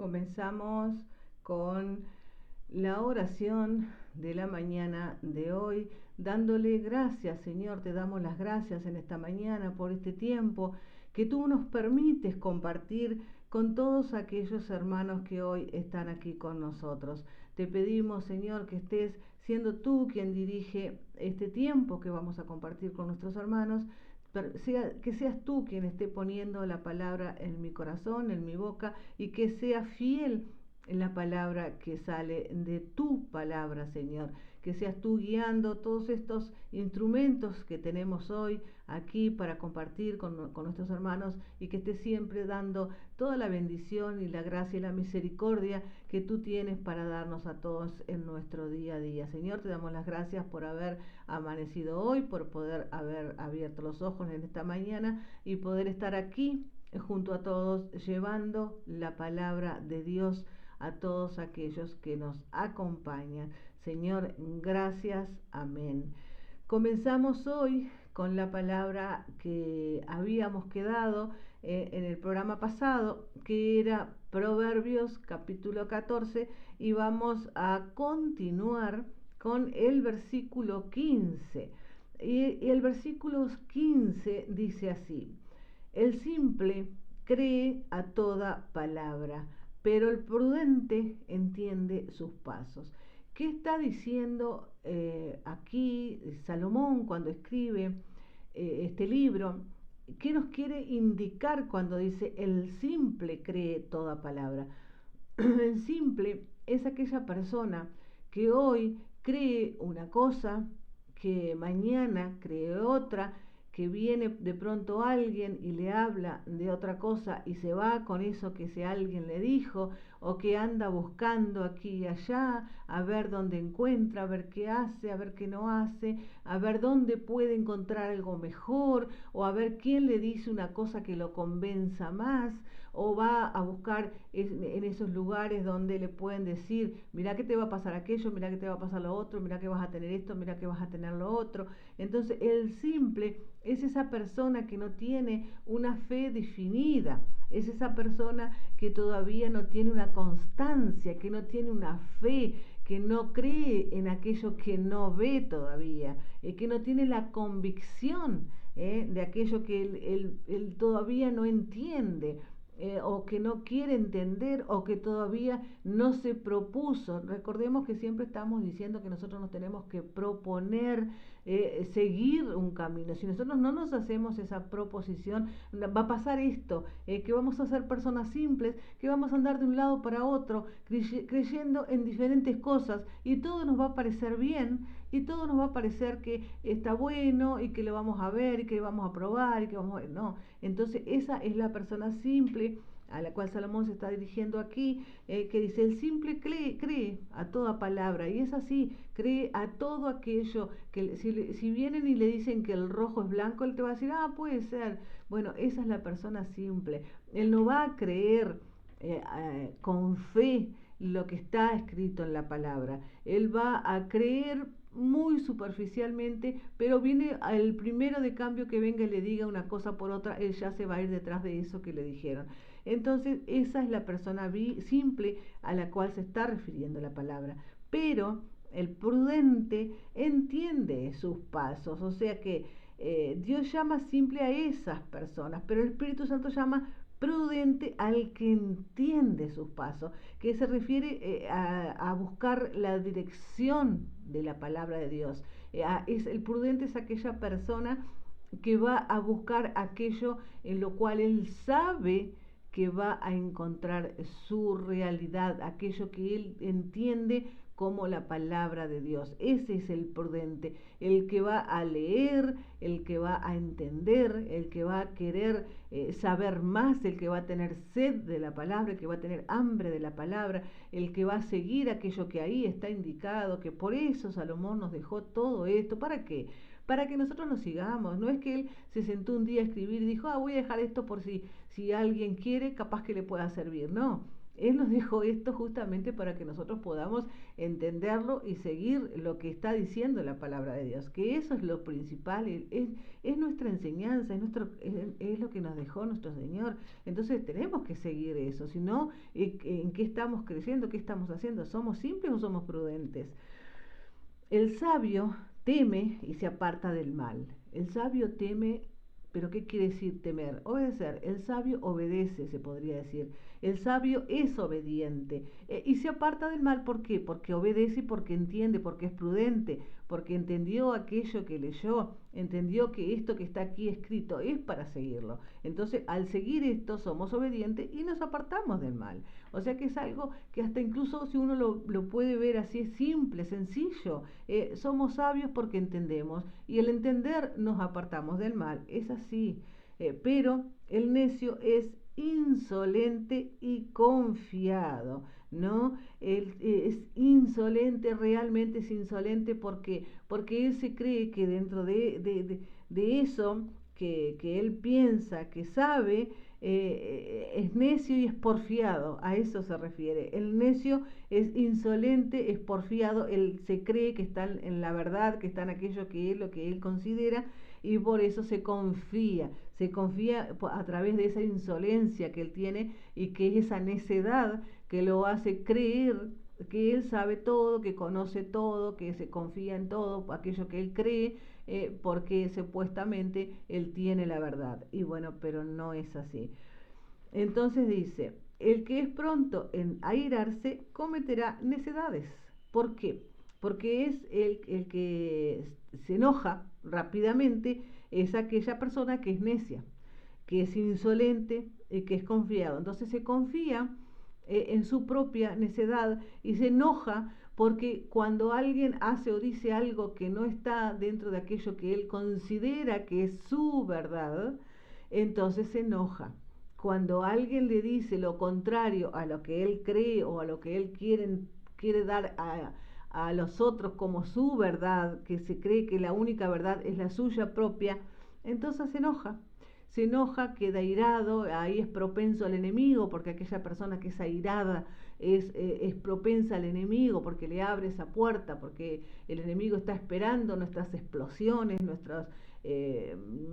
comenzamos con la oración de la mañana de hoy, dándole gracias, Señor, te damos las gracias en esta mañana por este tiempo que tú nos permites compartir con todos aquellos hermanos que hoy están aquí con nosotros. Te pedimos, Señor, que estés siendo tú quien dirige este tiempo que vamos a compartir con nuestros hermanos, que seas tú quien esté poniendo la palabra en mi corazón, en mi boca, y que sea fiel en la palabra que sale de tu palabra, Señor. Que seas tú guiando todos estos instrumentos que tenemos hoy aquí para compartir con nuestros hermanos, y que estés siempre dando toda la bendición y la gracia y la misericordia que tú tienes para darnos a todos en nuestro día a día. Señor, te damos las gracias por haber amanecido hoy, por poder haber abierto los ojos en esta mañana y poder estar aquí junto a todos llevando la palabra de Dios a todos aquellos que nos acompañan. Señor, gracias. Amén. Comenzamos hoy con la palabra que habíamos quedado en el programa pasado, que era Proverbios capítulo 14, y vamos a continuar con el versículo 15. Y el versículo 15 dice así: el simple cree a toda palabra, pero el prudente entiende sus pasos. ¿Qué está diciendo aquí Salomón cuando escribe este libro? ¿Qué nos quiere indicar cuando dice el simple cree toda palabra? El simple es aquella persona que hoy cree una cosa, que mañana cree otra, que viene de pronto alguien y le habla de otra cosa y se va con eso que ese alguien le dijo, o que anda buscando aquí y allá a ver dónde encuentra, a ver qué hace, a ver qué no hace, a ver dónde puede encontrar algo mejor, o a ver quién le dice una cosa que lo convenza más, o va a buscar en esos lugares donde le pueden decir, mira que te va a pasar aquello, mira que te va a pasar lo otro, mira que vas a tener esto, mira que vas a tener lo otro. Entonces el simple es esa persona que no tiene una fe definida, es esa persona que todavía no tiene una constancia, que no tiene una fe, que no cree en aquello que no ve todavía, que no tiene la convicción de aquello que él todavía no entiende. O que no quiere entender, o que todavía no se propuso. Recordemos que siempre estamos diciendo que nosotros nos tenemos que proponer seguir un camino. Si nosotros no nos hacemos esa proposición, va a pasar esto, que vamos a ser personas simples, que vamos a andar de un lado para otro, creyendo en diferentes cosas, y todo nos va a parecer bien, y todo nos va a parecer que está bueno, y que lo vamos a ver, y que vamos a probar, y que vamos a... No, entonces esa es la persona simple a la cual Salomón se está dirigiendo aquí, que dice, el simple cree a toda palabra, y es así, cree a todo aquello, que si vienen y le dicen que el rojo es blanco, él te va a decir, ah, puede ser. Bueno, esa es la persona simple. Él no va a creer con fe lo que está escrito en la palabra, él va a creer muy superficialmente, pero viene el primero de cambio que venga y le diga una cosa por otra, él ya se va a ir detrás de eso que le dijeron. Entonces esa es la persona simple a la cual se está refiriendo la palabra. Pero el prudente entiende sus pasos, o sea que Dios llama simple a esas personas, pero el Espíritu Santo llama prudente al que entiende sus pasos, que se refiere a buscar la dirección de la palabra de Dios. El prudente es aquella persona que va a buscar aquello en lo cual él sabe que va a encontrar su realidad, aquello que él entiende como la palabra de Dios. Ese es el prudente, el que va a leer, el que va a entender, el que va a querer saber más, el que va a tener sed de la palabra, el que va a tener hambre de la palabra, el que va a seguir aquello que ahí está indicado, que por eso Salomón nos dejó todo esto. ¿Para qué? Para que nosotros nos sigamos. No es que él se sentó un día a escribir y dijo, voy a dejar esto por si alguien quiere, capaz que le pueda servir. No, Él nos dejó esto justamente para que nosotros podamos entenderlo y seguir lo que está diciendo la palabra de Dios, que eso es lo principal, es nuestra enseñanza, es lo que nos dejó nuestro Señor. Entonces tenemos que seguir eso, si no, ¿en qué estamos creciendo? ¿Qué estamos haciendo? ¿Somos simples o somos prudentes? El sabio teme y se aparta del mal. El sabio teme, pero ¿qué quiere decir temer? Obedecer. El sabio obedece, se podría decir. El sabio es obediente y se aparta del mal. ¿Por qué? Porque obedece y porque entiende, porque es prudente, porque entendió aquello que leyó, entendió que esto que está aquí escrito es para seguirlo. Entonces, al seguir esto, somos obedientes y nos apartamos del mal. O sea que es algo que hasta incluso si uno lo puede ver así, es simple, sencillo. Somos sabios porque entendemos y al entender nos apartamos del mal. Es así. Pero el necio es insolente y confiado, ¿no? Él es insolente, realmente es insolente porque él se cree que dentro de eso que él piensa, que sabe, es necio y es porfiado, a eso se refiere. El necio es insolente, es porfiado, él se cree que está en la verdad, que está en aquello que es lo que él considera y por eso se confía a través de esa insolencia que él tiene y que es esa necedad que lo hace creer que él sabe todo, que conoce todo, que se confía en todo, aquello que él cree, porque supuestamente él tiene la verdad. Y bueno, pero no es así. Entonces dice, el que es pronto en airarse cometerá necedades. ¿Por qué? Porque es el que se enoja rápidamente, es aquella persona que es necia, que es insolente y que es confiado. Entonces se confía en su propia necedad y se enoja porque cuando alguien hace o dice algo que no está dentro de aquello que él considera que es su verdad, entonces se enoja. Cuando alguien le dice lo contrario a lo que él cree o a lo que él quiere dar a los otros como su verdad, que se cree que la única verdad es la suya propia, entonces se enoja, queda airado, ahí es propenso al enemigo, porque aquella persona que es airada es propensa al enemigo, porque le abre esa puerta, porque el enemigo está esperando nuestras explosiones, nuestros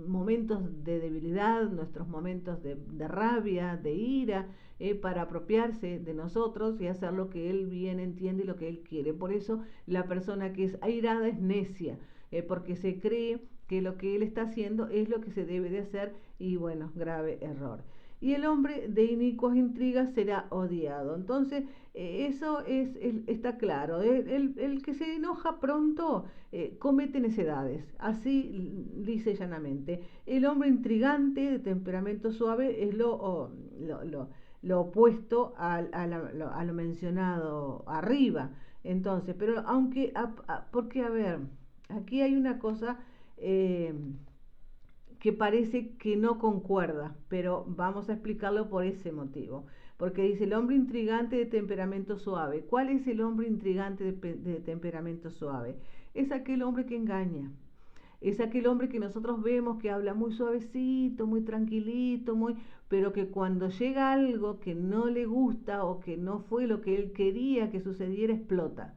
momentos de debilidad, nuestros momentos de rabia, de ira, para apropiarse de nosotros y hacer lo que él bien entiende y lo que él quiere. Por eso la persona que es airada es necia, porque se cree que lo que él está haciendo es lo que se debe de hacer y bueno, grave error. Y el hombre de inicuas intrigas será odiado. Entonces, eso está claro. El que se enoja pronto comete necedades. Así dice llanamente. El hombre intrigante de temperamento suave es lo opuesto a lo mencionado arriba. Entonces, pero aunque, porque a ver, aquí hay una cosa eh, que parece que no concuerda, pero vamos a explicarlo por ese motivo. Porque dice el hombre intrigante de temperamento suave. ¿Cuál es el hombre intrigante de temperamento suave? Es aquel hombre que engaña. Es aquel hombre que nosotros vemos que habla muy suavecito, muy tranquilito, pero que cuando llega algo que no le gusta o que no fue lo que él quería que sucediera, explota.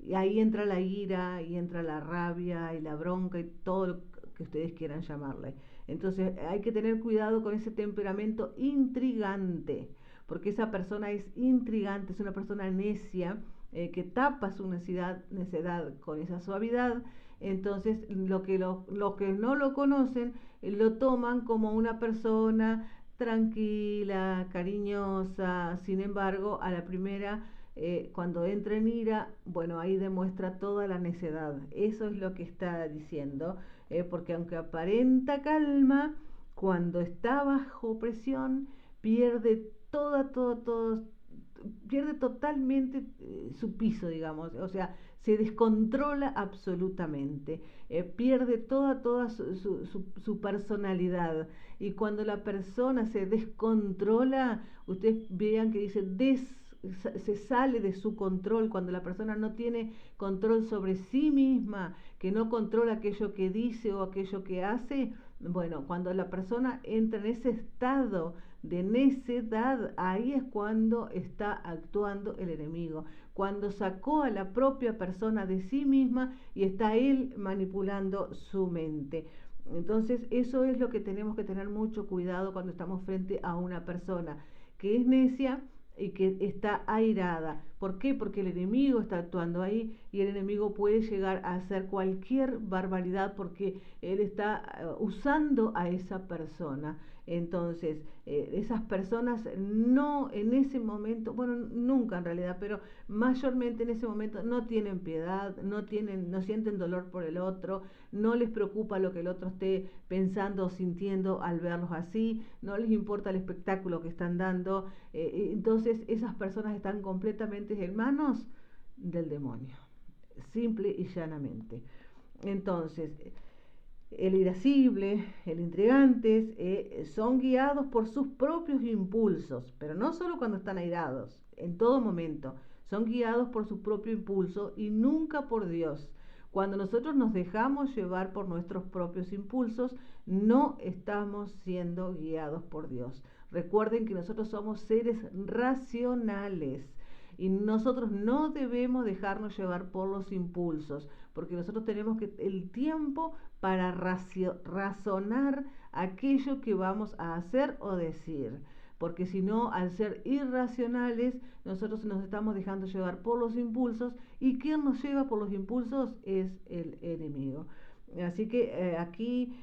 Y ahí entra la ira, y entra la rabia y la bronca y todo lo que ustedes quieran llamarle. Entonces hay que tener cuidado con ese temperamento intrigante, porque esa persona es intrigante, es una persona necia, que tapa su necedad con esa suavidad. Entonces lo que no lo conocen lo toman como una persona tranquila, cariñosa. Sin embargo, a la primera, cuando entra en ira, bueno, ahí demuestra toda la necedad. Eso es lo que está diciendo, porque aunque aparenta calma, cuando está bajo presión, pierde pierde totalmente su piso, digamos, o sea, se descontrola absolutamente, pierde toda su personalidad. Y cuando la persona se descontrola, ustedes vean que dice se sale de su control, cuando la persona no tiene control sobre sí misma, que no controla aquello que dice o aquello que hace. Bueno, cuando la persona entra en ese estado de necedad, ahí es cuando está actuando el enemigo, cuando sacó a la propia persona de sí misma y está él manipulando su mente. Entonces, eso es lo que tenemos que tener mucho cuidado cuando estamos frente a una persona que es necia y que está airada. ¿Por qué? Porque el enemigo está actuando ahí y el enemigo puede llegar a hacer cualquier barbaridad porque él está usando a esa persona. Entonces, esas personas no en ese momento, bueno, nunca en realidad, pero mayormente en ese momento no tienen piedad, no sienten dolor por el otro, no les preocupa lo que el otro esté pensando o sintiendo al verlos así, no les importa el espectáculo que están dando. Entonces esas personas están completamente en manos del demonio, simple y llanamente. Entonces, el irascible, el intrigantes, son guiados por sus propios impulsos, pero no solo cuando están airados, en todo momento. Son guiados por su propio impulso y nunca por Dios. Cuando nosotros nos dejamos llevar por nuestros propios impulsos, no estamos siendo guiados por Dios. Recuerden que nosotros somos seres racionales y nosotros no debemos dejarnos llevar por los impulsos, porque nosotros tenemos que el tiempo para razonar aquello que vamos a hacer o decir. Porque si no, al ser irracionales, nosotros nos estamos dejando llevar por los impulsos y quien nos lleva por los impulsos es el enemigo. Así que aquí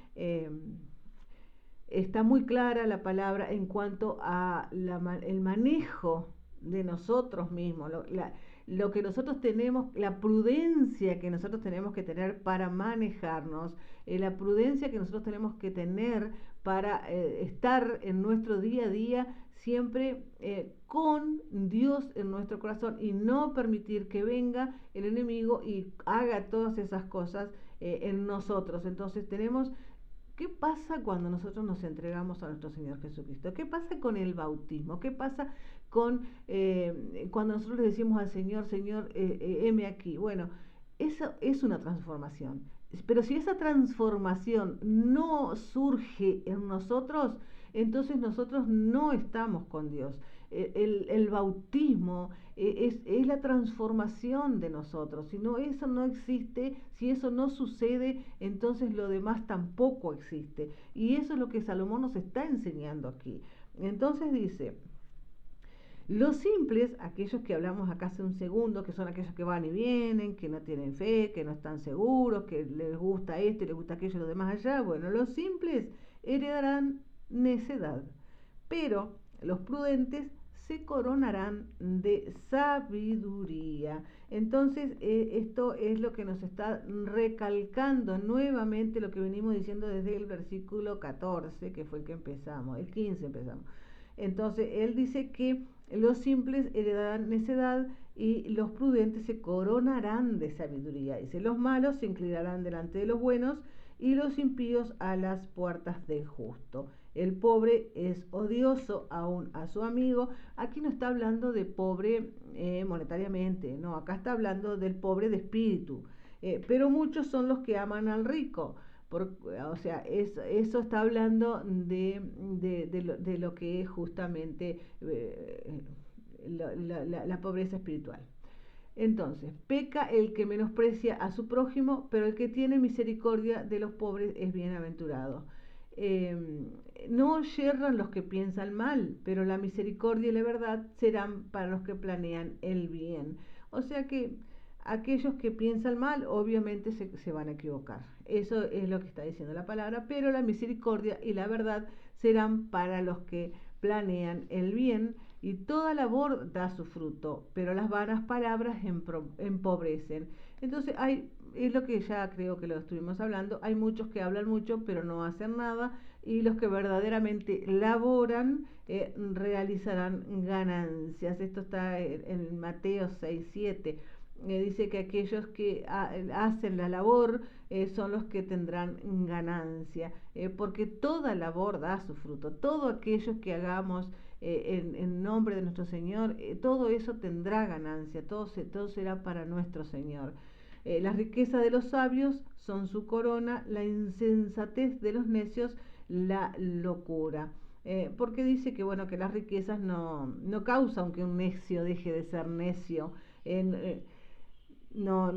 está muy clara la palabra en cuanto a el manejo de nosotros mismos, lo que nosotros tenemos, la prudencia que nosotros tenemos que tener para manejarnos, la prudencia que nosotros tenemos que tener para estar en nuestro día a día siempre con Dios en nuestro corazón y no permitir que venga el enemigo y haga todas esas cosas en nosotros. Entonces tenemos... ¿Qué pasa cuando nosotros nos entregamos a nuestro Señor Jesucristo? ¿Qué pasa con el bautismo? ¿Qué pasa con cuando nosotros le decimos al Señor, Señor, heme aquí? Bueno, eso es una transformación. Pero si esa transformación no surge en nosotros, entonces nosotros no estamos con Dios. El bautismo es la transformación de nosotros. Si no, eso no existe, si eso no sucede, entonces lo demás tampoco existe. Y eso es lo que Salomón nos está enseñando aquí. Entonces dice, los simples, aquellos que hablamos acá hace un segundo, que son aquellos que van y vienen, que no tienen fe, que no están seguros, que les gusta esto y les gusta aquello y lo demás allá, bueno, los simples heredarán necedad, pero los prudentes se coronarán de sabiduría. Entonces, esto es lo que nos está recalcando nuevamente lo que venimos diciendo desde el versículo 14, que fue el que empezamos, el 15 empezamos. Entonces, él dice que los simples heredarán necedad y los prudentes se coronarán de sabiduría. Dice, los malos se inclinarán delante de los buenos y los impíos a las puertas del justo. El pobre es odioso aún a su amigo. Aquí no está hablando de pobre monetariamente, no, acá está hablando del pobre de espíritu. Pero muchos son los que aman al rico. O sea, eso está hablando de lo que es justamente la pobreza espiritual. Entonces, peca el que menosprecia a su prójimo, pero el que tiene misericordia de los pobres es bienaventurado. No yerran los que piensan mal, pero la misericordia y la verdad serán para los que planean el bien. O sea que aquellos que piensan mal, obviamente se van a equivocar. Eso es lo que está diciendo la palabra, pero la misericordia y la verdad serán para los que planean el bien, y toda labor da su fruto, pero las vanas palabras empobrecen. Entonces es lo que ya creo que lo estuvimos hablando, hay muchos que hablan mucho pero no hacen nada, y los que verdaderamente laboran realizarán ganancias. Esto está en Mateo 6:7. Dice que aquellos que hacen la labor son los que tendrán ganancia, porque toda labor da su fruto. Todo aquellos que hagamos en nombre de nuestro Señor, todo eso tendrá ganancia, todo será para nuestro Señor. Las riquezas de los sabios son su corona, la insensatez de los necios la locura. porque dice que, bueno, que las riquezas no causan que un necio deje de ser necio. No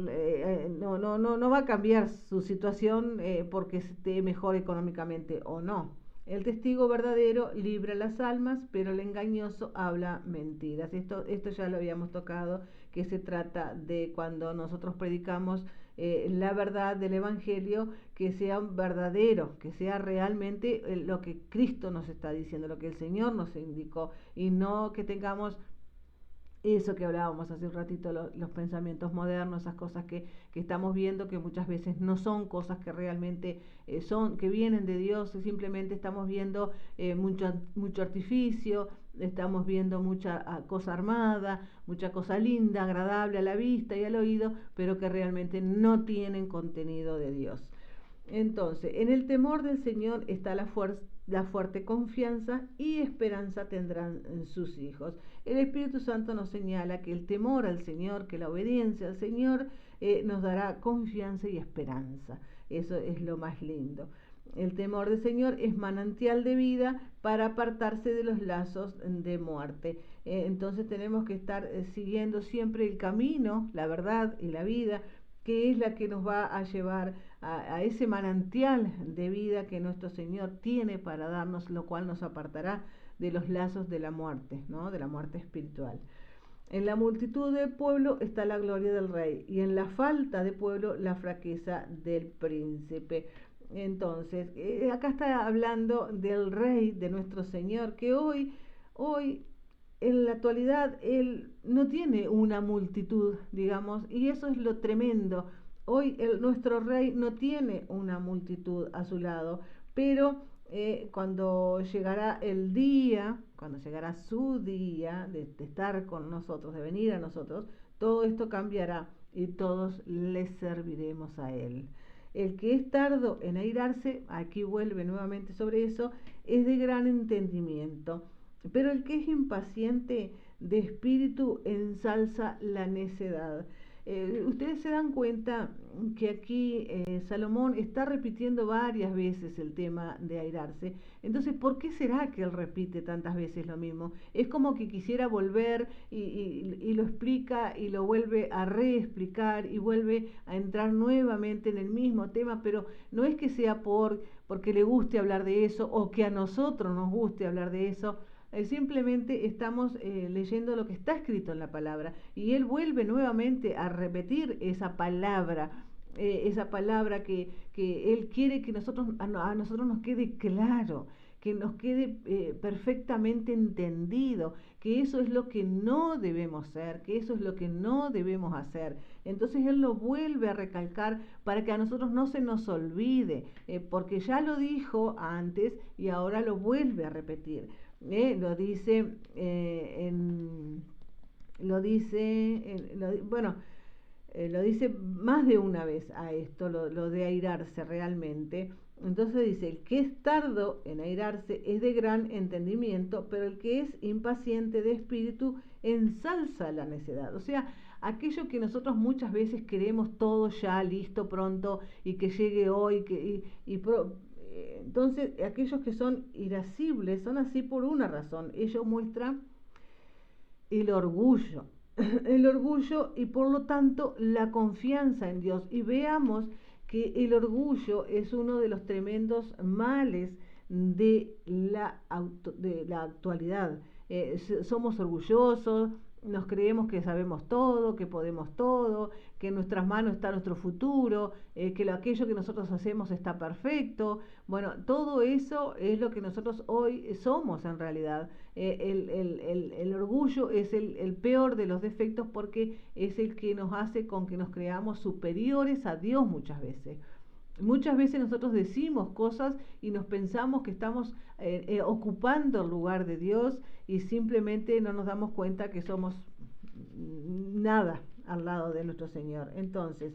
va a cambiar su situación porque esté mejor económicamente o no. El testigo verdadero libra las almas, pero el engañoso habla mentiras. Esto ya lo habíamos tocado, que se trata de cuando nosotros predicamos la verdad del Evangelio, que sea verdadero, que sea realmente lo que Cristo nos está diciendo, lo que el Señor nos indicó, y no que tengamos eso que hablábamos hace un ratito, los pensamientos modernos, esas cosas que estamos viendo, que muchas veces no son cosas que realmente que vienen de Dios. Simplemente estamos viendo mucho artificio, estamos viendo mucha cosa armada, mucha cosa linda, agradable a la vista y al oído, pero que realmente no tienen contenido de Dios. Entonces, en el temor del Señor está la fuerte confianza y esperanza tendrán sus hijos. El Espíritu Santo nos señala que el temor al Señor, que la obediencia al Señor nos dará confianza y esperanza. Eso es lo más lindo. El temor del Señor es manantial de vida para apartarse de los lazos de muerte. Entonces tenemos que estar siguiendo siempre el camino, la verdad y la vida, que es la que nos va a llevar a ese manantial de vida que nuestro Señor tiene para darnos, lo cual nos apartará de los lazos de la muerte, ¿no? De la muerte espiritual. En la multitud del pueblo está la gloria del rey, y en la falta de pueblo la fraqueza del príncipe. Entonces, acá está hablando del rey, de nuestro Señor, que hoy en la actualidad él no tiene una multitud, digamos, y eso es lo tremendo. Hoy nuestro rey no tiene una multitud a su lado, pero cuando llegará el día, cuando llegará su día de estar con nosotros, de venir a nosotros, todo esto cambiará y todos le serviremos a él. El que es tardo en airarse, aquí vuelve nuevamente sobre eso, es de gran entendimiento, pero el que es impaciente de espíritu ensalza la necedad. Ustedes se dan cuenta que aquí Salomón está repitiendo varias veces el tema de airarse. Entonces, ¿por qué será que él repite tantas veces lo mismo? Es como que quisiera volver y lo explica y lo vuelve a reexplicar y vuelve a entrar nuevamente en el mismo tema, pero no es que sea porque le guste hablar de eso o que a nosotros nos guste hablar de eso. Simplemente estamos leyendo lo que está escrito en la palabra, y él vuelve nuevamente a repetir esa palabra que él quiere que a nosotros nos quede claro, que nos quede perfectamente entendido, que eso es lo que no debemos ser, que eso es lo que no debemos hacer. Entonces él lo vuelve a recalcar para que a nosotros no se nos olvide, porque ya lo dijo antes y ahora lo vuelve a repetir. Lo dice lo dice más de una vez a esto, lo de airarse realmente. Entonces dice, el que es tardo en airarse es de gran entendimiento, pero el que es impaciente de espíritu ensalza la necedad. O sea, aquello que nosotros muchas veces queremos todo ya listo, pronto, y que llegue hoy, entonces aquellos que son irascibles son así por una razón. Ellos muestran el orgullo, el orgullo y por lo tanto la confianza en Dios. Y veamos que el orgullo es uno de los tremendos males de la actualidad. Somos orgullosos, nos creemos que sabemos todo, que podemos todo, que en nuestras manos está nuestro futuro, que aquello que nosotros hacemos está perfecto. Bueno, todo eso es lo que nosotros hoy somos en realidad. El orgullo es el peor de los defectos, porque es el que nos hace con que nos creamos superiores a Dios muchas veces. Muchas veces nosotros decimos cosas y nos pensamos que estamos ocupando el lugar de Dios, y simplemente no nos damos cuenta que somos nada al lado de nuestro Señor. Entonces,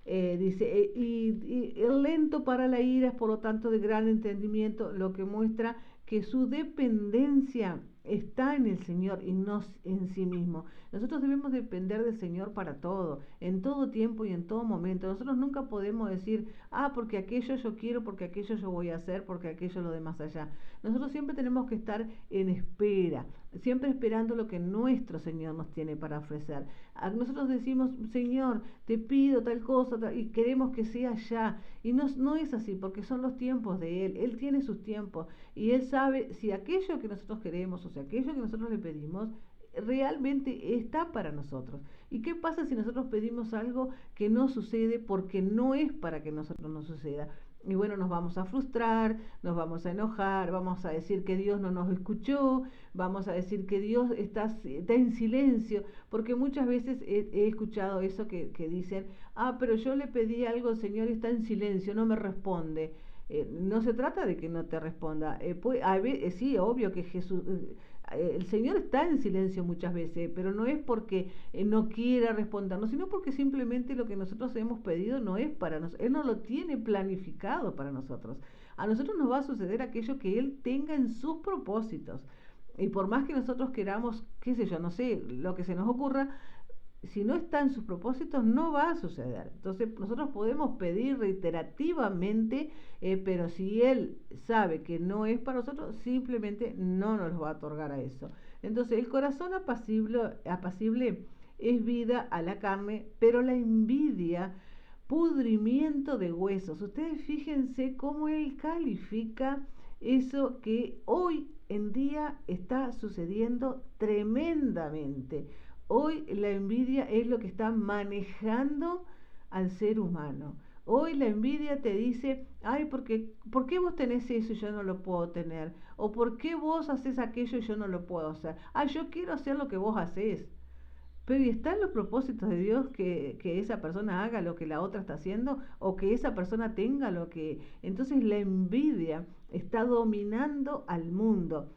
dice, y el lento para la ira es por lo tanto de gran entendimiento, lo que muestra que su dependencia está en el Señor y no en sí mismo. Nosotros debemos depender del Señor para todo, en todo tiempo y en todo momento. Nosotros nunca podemos decir, porque aquello yo quiero, porque aquello yo voy a hacer, porque aquello lo de más allá. Nosotros siempre tenemos que estar en espera, siempre esperando lo que nuestro Señor nos tiene para ofrecer. Nosotros decimos, Señor, te pido tal cosa, y queremos que sea ya. Y no es así, porque son los tiempos de Él. Él tiene sus tiempos. Y Él sabe si aquello que nosotros queremos, o sea, aquello que nosotros le pedimos, realmente está para nosotros. ¿Y qué pasa si nosotros pedimos algo que no sucede porque no es para que nosotros nos suceda? Y bueno, nos vamos a frustrar, nos vamos a enojar, vamos a decir que Dios no nos escuchó, vamos a decir que Dios está en silencio, porque muchas veces he escuchado eso que dicen, pero yo le pedí algo, el Señor está en silencio, no me responde. No se trata de que no te responda. Sí, obvio que el Señor está en silencio muchas veces, pero no es porque no quiera respondernos, sino porque simplemente lo que nosotros hemos pedido no es para nosotros. Él no lo tiene planificado para nosotros. A nosotros nos va a suceder aquello que Él tenga en sus propósitos. Y por más que nosotros queramos, qué sé yo, no sé, lo que se nos ocurra, si no está en sus propósitos, no va a suceder. Entonces, nosotros podemos pedir reiterativamente, pero si Él sabe que no es para nosotros, simplemente no nos va a otorgar a eso. Entonces, el corazón apacible es vida a la carne, pero la envidia, pudrimiento de huesos. Ustedes fíjense cómo Él califica eso que hoy en día está sucediendo tremendamente. Hoy la envidia es lo que está manejando al ser humano. Hoy la envidia te dice, ¿por qué vos tenés eso y yo no lo puedo tener? ¿O por qué vos haces aquello y yo no lo puedo hacer? Yo quiero hacer lo que vos haces. Pero ¿y están los propósitos de Dios que esa persona haga lo que la otra está haciendo? ¿O que esa persona tenga lo que... Entonces la envidia está dominando al mundo.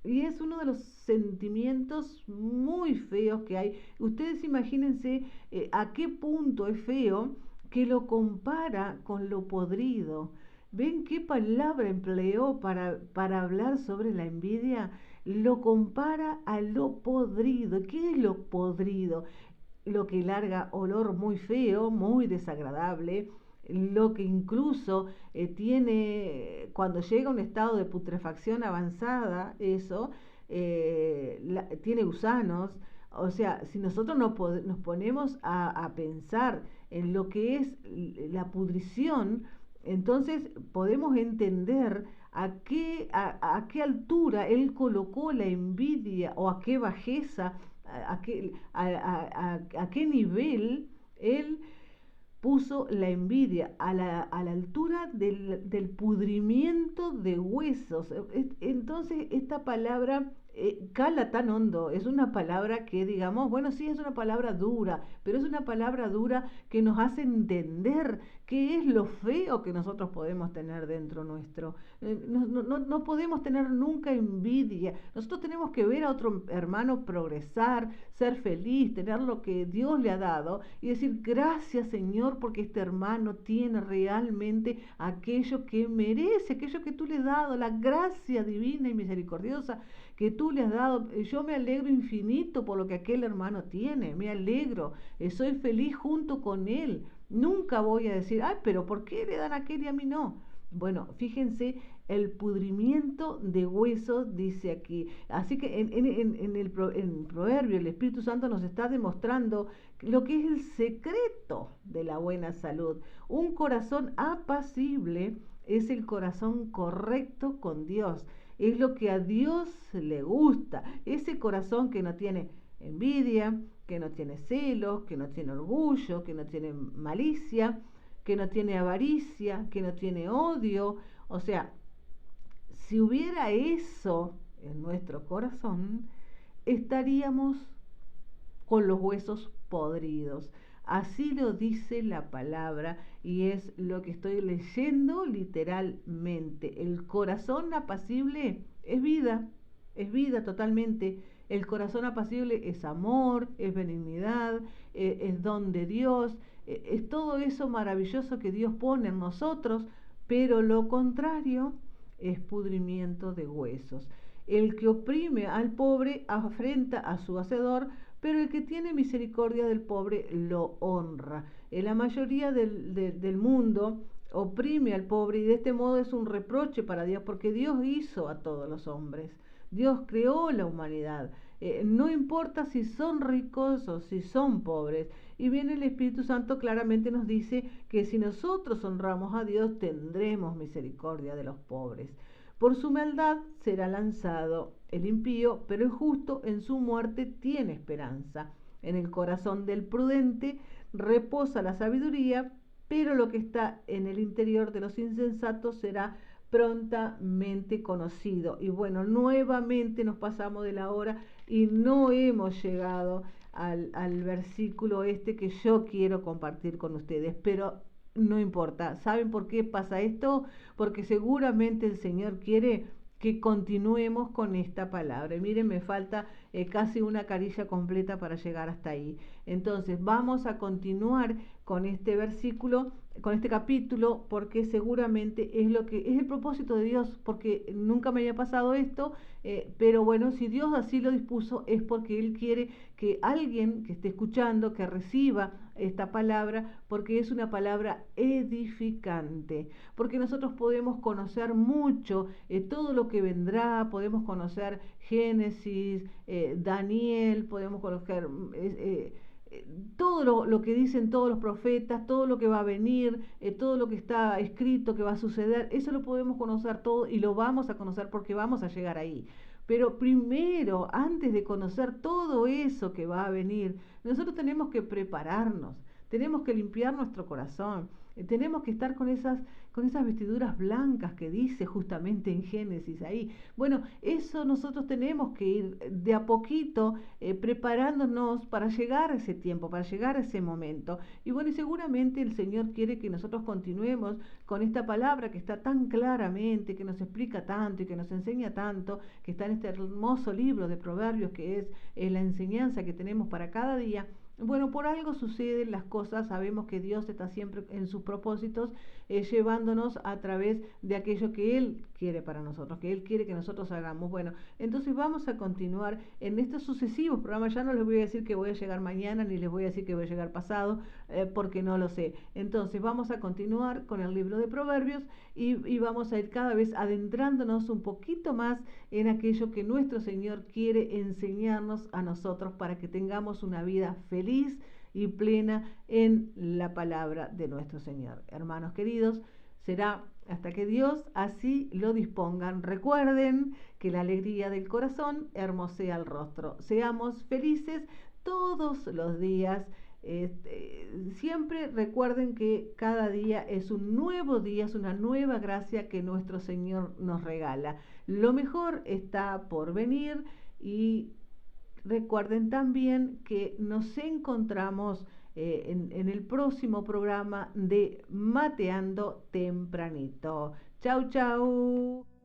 Y es uno de los sentimientos muy feos que hay. Ustedes imagínense a qué punto es feo que lo compara con lo podrido. ¿Ven qué palabra empleó para hablar sobre la envidia? Lo compara a lo podrido. ¿Qué es lo podrido? Lo que larga olor muy feo, muy desagradable, lo que incluso cuando llega a un estado de putrefacción avanzada, tiene gusanos. O sea, si nosotros nos ponemos a pensar en lo que es la pudrición, entonces podemos entender a qué altura Él colocó la envidia o a qué bajeza, a qué nivel Él puso la envidia, a la altura del pudrimiento de huesos. Entonces esta palabra cala tan hondo, es una palabra que digamos, bueno, sí es una palabra dura, pero es una palabra dura que nos hace entender qué es lo feo que nosotros podemos tener dentro nuestro. No podemos tener nunca envidia. Nosotros tenemos que ver a otro hermano progresar, ser feliz, tener lo que Dios le ha dado y decir gracias, Señor, porque este hermano tiene realmente aquello que merece, aquello que tú le has dado, la gracia divina y misericordiosa que tú le has dado. Yo me alegro infinito por lo que aquel hermano tiene, me alegro, soy feliz junto con él. Nunca voy a decir, pero ¿por qué le dan a aquel y a mí no? Bueno, fíjense el pudrimiento de huesos, dice aquí. Así que en Proverbio el Espíritu Santo nos está demostrando lo que es el secreto de la buena salud. Un corazón apacible es el corazón correcto con Dios. Es lo que a Dios le gusta. Ese corazón que no tiene envidia, que no tiene celos, que no tiene orgullo, que no tiene malicia, que no tiene avaricia, que no tiene odio. O sea, si hubiera eso en nuestro corazón, estaríamos con los huesos podridos. Así lo dice la palabra y es lo que estoy leyendo literalmente. El corazón apacible es vida totalmente. El corazón apacible es amor, es benignidad, es don de Dios, es todo eso maravilloso que Dios pone en nosotros, pero lo contrario es pudrimiento de huesos. El que oprime al pobre afrenta a su hacedor, pero el que tiene misericordia del pobre lo honra. En la mayoría del mundo oprime al pobre y de este modo es un reproche para Dios, porque Dios hizo a todos los hombres. Dios creó la humanidad. No importa si son ricos o si son pobres. Y bien el Espíritu Santo claramente nos dice que si nosotros honramos a Dios tendremos misericordia de los pobres. Por su maldad será lanzado el impío, pero el justo en su muerte tiene esperanza. En el corazón del prudente reposa la sabiduría, pero lo que está en el interior de los insensatos será prontamente conocido. Y bueno, nuevamente nos pasamos de la hora y no hemos llegado al versículo este que yo quiero compartir con ustedes, pero no importa. ¿Saben por qué pasa esto? Porque seguramente el Señor quiere que continuemos con esta palabra. Y miren, me falta casi una carilla completa para llegar hasta ahí. Entonces, vamos a continuar con este versículo, con este capítulo, porque seguramente es lo que es el propósito de Dios, porque nunca me había pasado esto, pero bueno, si Dios así lo dispuso, es porque Él quiere que alguien que esté escuchando, que reciba esta palabra, porque es una palabra edificante, porque nosotros podemos conocer mucho, todo lo que vendrá, podemos conocer Génesis, Daniel, podemos conocer todo lo que dicen todos los profetas, todo lo que va a venir, todo lo que está escrito que va a suceder, eso lo podemos conocer todo y lo vamos a conocer porque vamos a llegar ahí. Pero primero, antes de conocer todo eso que va a venir, nosotros tenemos que prepararnos, tenemos que limpiar nuestro corazón, tenemos que estar con esas vestiduras blancas que dice justamente en Génesis ahí. Bueno, eso nosotros tenemos que ir de a poquito preparándonos para llegar a ese tiempo, para llegar a ese momento. Y bueno, y seguramente el Señor quiere que nosotros continuemos con esta palabra que está tan claramente, que nos explica tanto y que nos enseña tanto, que está en este hermoso libro de Proverbios, que es la enseñanza que tenemos para cada día. Bueno, por algo suceden las cosas, sabemos que Dios está siempre en sus propósitos, llevándonos a través de aquello que Él quiere para nosotros, que Él quiere que nosotros hagamos. Bueno, entonces vamos a continuar en estos sucesivos programas. Ya no les voy a decir que voy a llegar mañana, ni les voy a decir que voy a llegar pasado, porque no lo sé. Entonces vamos a continuar con el libro de Proverbios y vamos a ir cada vez adentrándonos un poquito más en aquello que nuestro Señor quiere enseñarnos a nosotros para que tengamos una vida feliz y plena en la palabra de nuestro Señor. Hermanos queridos, será hasta que Dios así lo dispongan. Recuerden que la alegría del corazón hermosea el rostro. Seamos felices todos los días. Siempre recuerden que cada día es un nuevo día, es una nueva gracia que nuestro Señor nos regala. Lo mejor está por venir y recuerden también que nos encontramos en el próximo programa de Mateando Tempranito. Chau, chau.